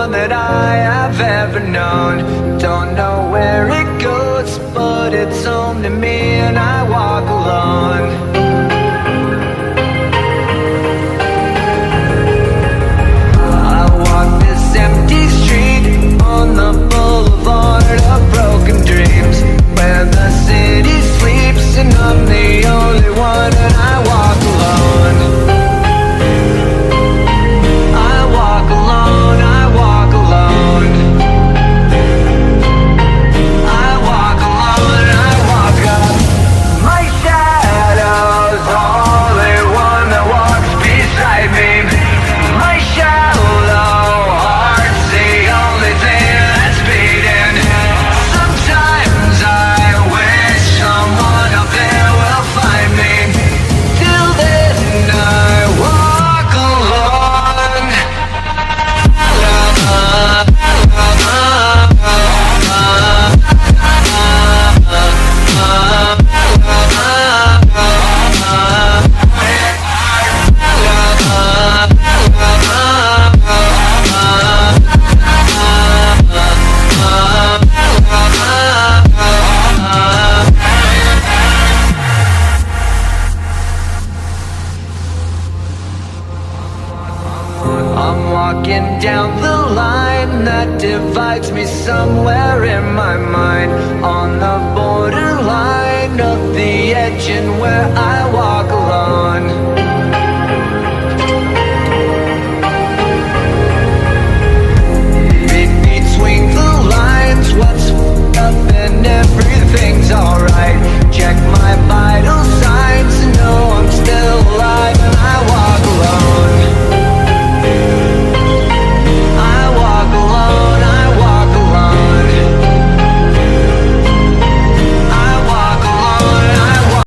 one that I have ever known. Don't know where it goes, but it's home to me, and I walk alone. Empty street on the boulevard of broken dreams, where the city sleeps and I'm the only one, and I walk alone. I walk alone, I walk alone. I walk alone, I walk up. My shadow's the only one that walks beside me. My shallow walking down the line that divides me somewhere in my mind, on the borderline of the edge and where I walk alone.